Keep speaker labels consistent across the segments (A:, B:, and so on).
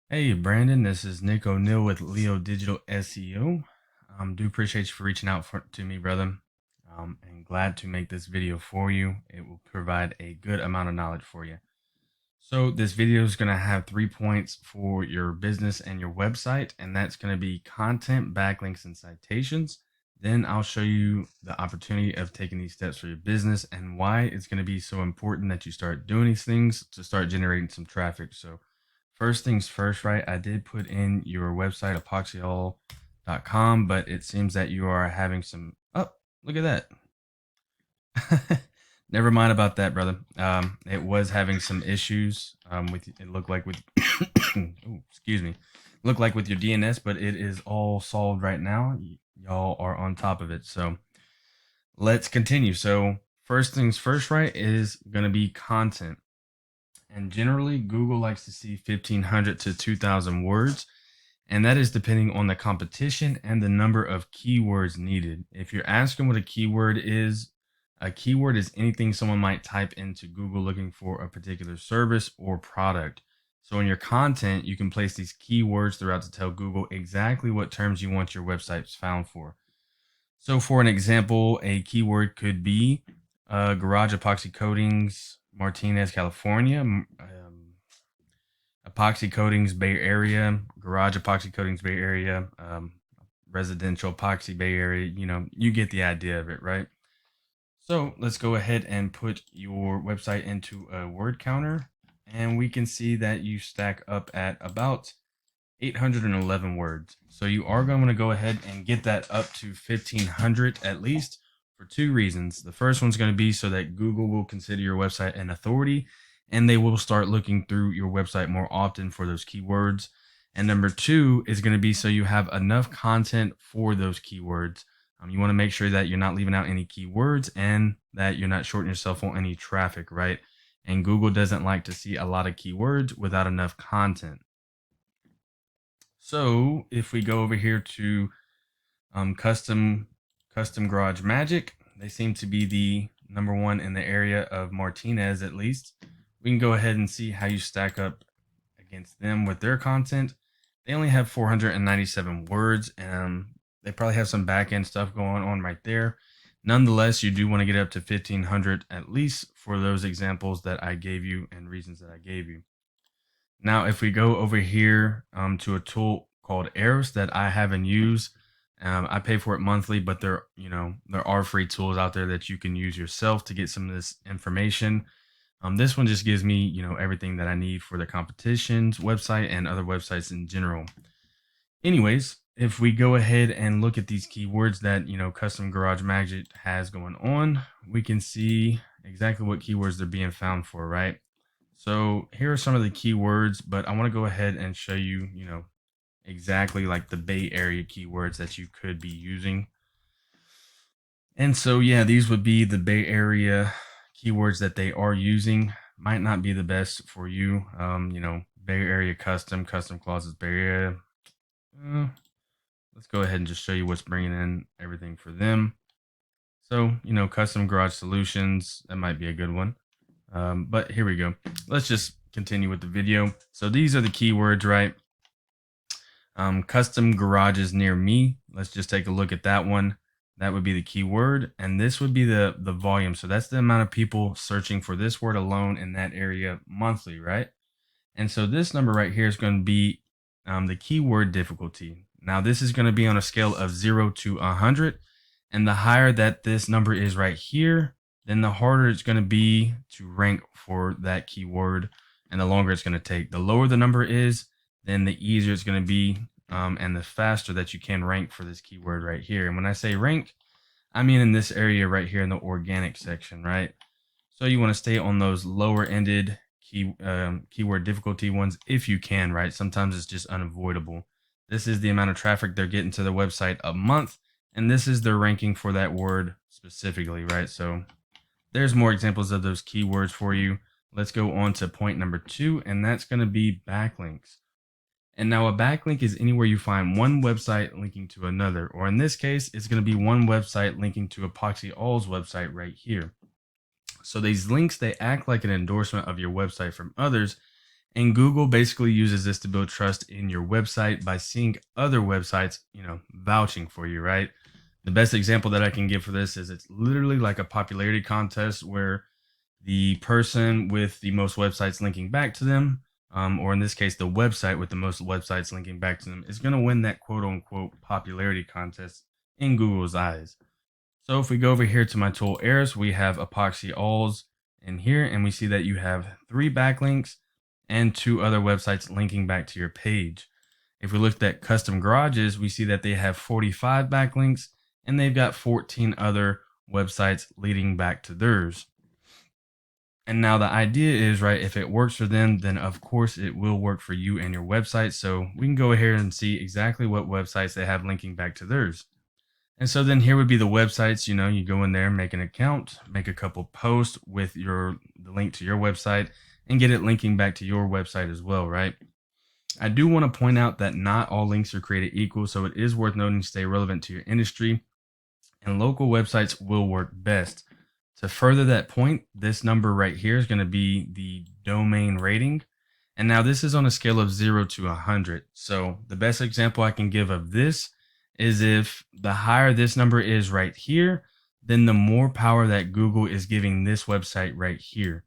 A: Hey Brandon, this is Nick O'Neill with Leo Digital SEO. Do appreciate you for reaching out to me, brother. And glad to make this video for you. It will provide a good amount of knowledge for you. So this video is going to have 3 points for your business and your website, and that's going to be content, backlinks, and citations. Then I'll show you the opportunity of taking these steps for your business and why it's going to be so important that you start doing these things to start generating some traffic. So first things first, right? I did put in your website, epoxyall.com, but it seems that you are having some, oh, look at that. Never mind about that, brother. It was having some issues. With it looked like with, oh, excuse me, looked like with your DNS, but it is all solved right now. Y'all are on top of it. So let's continue. So first things first, right, is gonna be content. And generally, Google likes to see 1,500 to 2,000 words, and that is depending on the competition and the number of keywords needed. If you're asking what a keyword is anything someone might type into Google looking for a particular service or product. So in your content, you can place these keywords throughout to tell Google exactly what terms you want your websites found for. So for an example, a keyword could be garage epoxy coatings, Martinez, California, epoxy coatings, Bay Area, garage epoxy coatings, Bay Area, residential epoxy, Bay Area. You get the idea of it, right? So let's go ahead and put your website into a word counter, and we can see that you stack up at about 811 words. So you are going to go ahead and get that up to 1,500 at least for two reasons. The first one's going to be so that Google will consider your website an authority and they will start looking through your website more often for those keywords. And number two is going to be so you have enough content for those keywords. You want to make sure that you're not leaving out any keywords and that you're not shorting yourself on any traffic, right? And Google doesn't like to see a lot of keywords without enough content. So if we go over here to custom garage magic, they seem to be the number one in the area of Martinez, at least. We can go ahead and see how you stack up against them with their content. They only have 497 words, and they probably have some back end stuff going on right there. Nonetheless, you do want to get up to 1,500 at least for those examples that I gave you and reasons that I gave you. Now, if we go over here to a tool called Eros that I haven't used, I pay for it monthly, but there are free tools out there that you can use yourself to get some of this information. This one just gives me, everything that I need for the competition's website and other websites in general. Anyways, if we go ahead and look at these keywords that, Custom Garage Magic has going on, we can see exactly what keywords they're being found for, right? So here are some of the keywords, but I want to go ahead and show you, exactly like the Bay Area keywords that you could be using. And so, yeah, these would be the Bay Area keywords that they are using. Might not be the best for you. Bay Area custom clauses, Bay Area. Let's go ahead and just show you what's bringing in everything for them. So, custom garage solutions, that might be a good one. But here we go. Let's just continue with the video. So these are the keywords, right? Custom garages near me. Let's just take a look at that one. That would be the keyword, and this would be the volume. So that's the amount of people searching for this word alone in that area monthly, right? And so this number right here is going to be the keyword difficulty. Now this is going to be on a scale of 0 to 100, and the higher that this number is right here, then the harder it's going to be to rank for that keyword, and the longer it's going to take. The lower the number is, then the easier it's going to be, and the faster that you can rank for this keyword right here. And when I say rank, I mean in this area right here in the organic section, right? So you want to stay on those lower ended keyword difficulty ones if you can, right? Sometimes it's just unavoidable. This is the amount of traffic they're getting to the website a month, and this is their ranking for that word specifically, right? So there's more examples of those keywords for you. Let's go on to point number 2, and that's going to be backlinks. And now a backlink is anywhere you find one website linking to another, or in this case, it's going to be one website linking to Epoxy All's website right here. So these links, they act like an endorsement of your website from others, And Google basically uses this to build trust in your website by seeing other websites, vouching for you, right? The best example that I can give for this is it's literally like a popularity contest where the person with the most websites linking back to them, or in this case, the website with the most websites linking back to them, is going to win that quote unquote popularity contest in Google's eyes. So if we go over here to my tool Eris, we have Epoxy Alls in here, and we see that you have 3 backlinks and 2 other websites linking back to your page. If we looked at custom garages, we see that they have 45 backlinks and they've got 14 other websites leading back to theirs. And now the idea is, right, if it works for them, then of course it will work for you and your website. So we can go ahead and see exactly what websites they have linking back to theirs. And so then here would be the websites, you go in there, make an account, make a couple posts with the link to your website and get it linking back to your website as well, right? I do want to point out that not all links are created equal, so it is worth noting to stay relevant to your industry, and local websites will work best. To further that point, this number right here is going to be the domain rating. And now this is on a scale of 0 to 100. So the best example I can give of this is if the higher this number is right here, then the more power that Google is giving this website right here.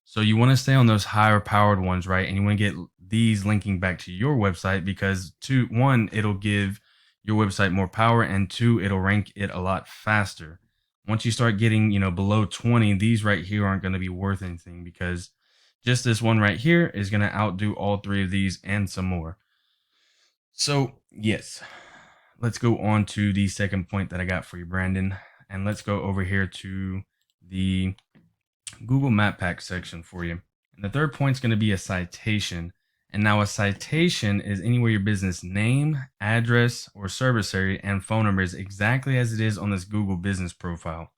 A: So you want to stay on those higher powered ones, right? And you want to get these linking back to your website because one, it'll give your website more power, and 2, it'll rank it a lot faster. Once you start getting, below 20, these right here aren't going to be worth anything because just this one right here is going to outdo all 3 of these and some more. So yes, let's go on to the second point that I got for you, Brandon. And let's go over here to the Google Map Pack section for you. And the third point is going to be a citation. And now a citation is anywhere your business name, address, or service area and phone number is exactly as it is on this Google business profile.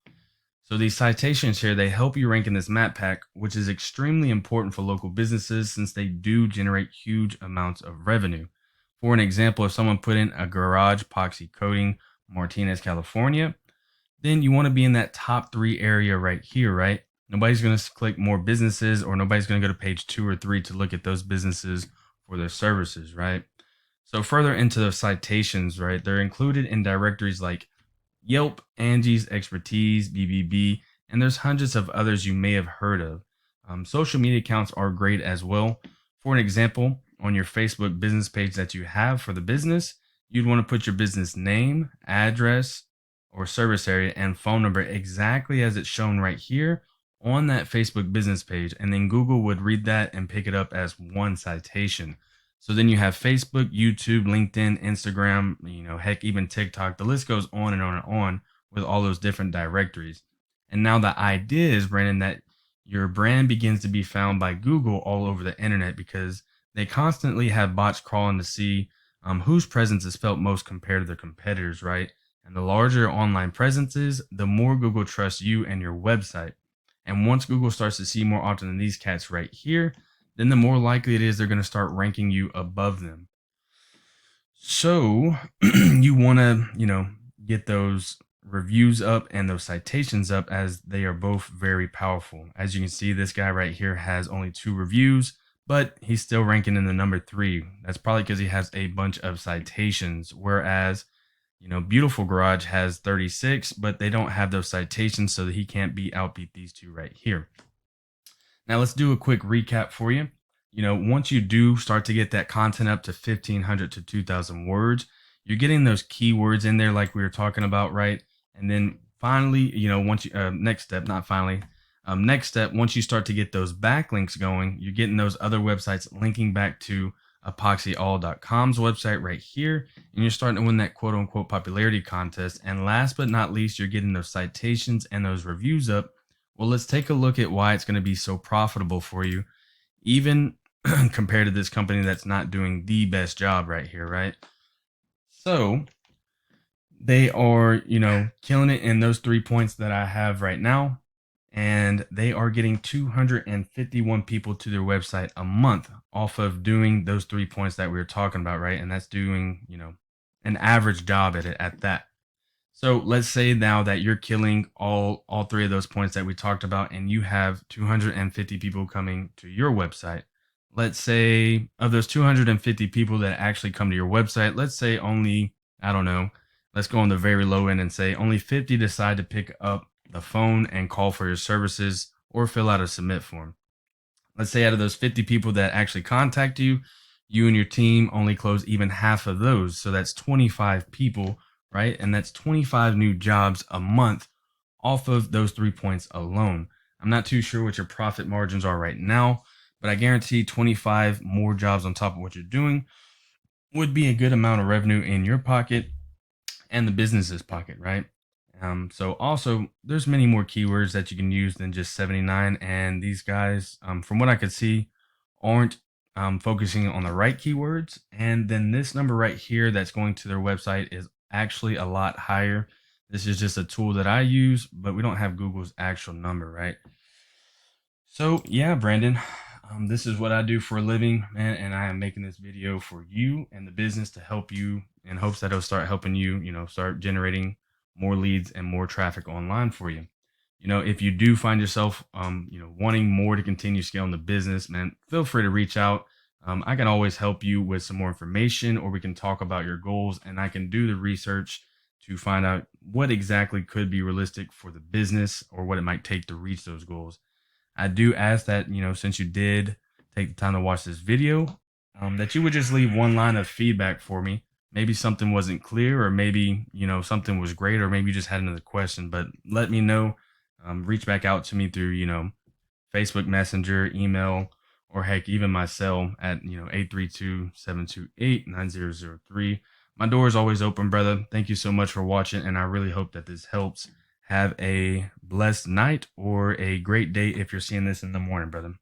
A: So these citations here, they help you rank in this map pack, which is extremely important for local businesses since they do generate huge amounts of revenue. For an example, if someone put in a garage epoxy coating, Martinez, California, then you want to be in that top 3 area right here, right? Nobody's going to click more businesses, or nobody's going to go to page 2 or 3 to look at those businesses for their services, right? So further into the citations, right, they're included in directories like Yelp, Angie's Expertise, BBB, and there's hundreds of others you may have heard of. Social media accounts are great as well. For an example, on your Facebook business page that you have for the business, you'd want to put your business name, address, or service area and phone number exactly as it's shown right here on that Facebook business page. And then Google would read that and pick it up as one citation. So then you have Facebook, YouTube, LinkedIn, Instagram, heck, even TikTok. The list goes on and on and on with all those different directories. And now the idea is, Brandon, that your brand begins to be found by Google all over the internet because they constantly have bots crawling to see whose presence is felt most compared to their competitors, right? And the larger your online presence is, the more Google trusts you and your website. And once Google starts to see more often than these cats right here, then the more likely it is they're going to start ranking you above them. So you want to, get those reviews up and those citations up as they are both very powerful. As you can see, this guy right here has only 2 reviews, but he's still ranking in the number 3. That's probably because he has a bunch of citations, whereas Beautiful Garage has 36, but they don't have those citations, so that he can't outbeat these 2 right here. Now let's do a quick recap for you. Once you do start to get that content up to 1,500 to 2,000 words, you're getting those keywords in there like we were talking about, right? And then finally, once you, next step, once you start to get those backlinks going, you're getting those other websites linking back to epoxyall.com's website right here, and you're starting to win that quote unquote popularity contest. And last but not least, you're getting those citations and those reviews up. Well, let's take a look at why it's going to be so profitable for you, even compared to this company that's not doing the best job right here, right? So they are, killing it in those 3 points that I have right now. And they are getting 251 people to their website a month off of doing those 3 points that we were talking about, right? And that's doing, an average job at it at that. So let's say now that you're killing all 3 of those points that we talked about, and you have 250 people coming to your website. let's say of those 250 people that actually come to your website, let's say only, I don't know, let's go on the very low end and say only 50 decide to pick up the phone and call for your services or fill out a submit form. Let's say out of those 50 people that actually contact you, you and your team only close even half of those. So that's 25 people, right? And that's 25 new jobs a month off of those 3 points alone. I'm not too sure what your profit margins are right now, but I guarantee 25 more jobs on top of what you're doing would be a good amount of revenue in your pocket and the business's pocket, right? So also there's many more keywords that you can use than just 79. And these guys, from what I could see, aren't focusing on the right keywords. And then this number right here that's going to their website is actually a lot higher. This is just a tool that I use, but we don't have Google's actual number, right? So yeah, Brandon, this is what I do for a living, man, and I am making this video for you and the business to help you in hopes that it'll start helping you, start generating more leads and more traffic online for you. If you do find yourself, wanting more to continue scaling the business, man, feel free to reach out. I can always help you with some more information, or we can talk about your goals, and I can do the research to find out what exactly could be realistic for the business or what it might take to reach those goals. I do ask that, since you did take the time to watch this video, that you would just leave one line of feedback for me. Maybe something wasn't clear, or maybe, something was great, or maybe you just had another question, but let me know. Reach back out to me through, Facebook Messenger, email, or heck, even my cell at, 832-728-9003. My door is always open, brother. Thank you so much for watching, and I really hope that this helps. Have a blessed night or a great day if you're seeing this in the morning, brother.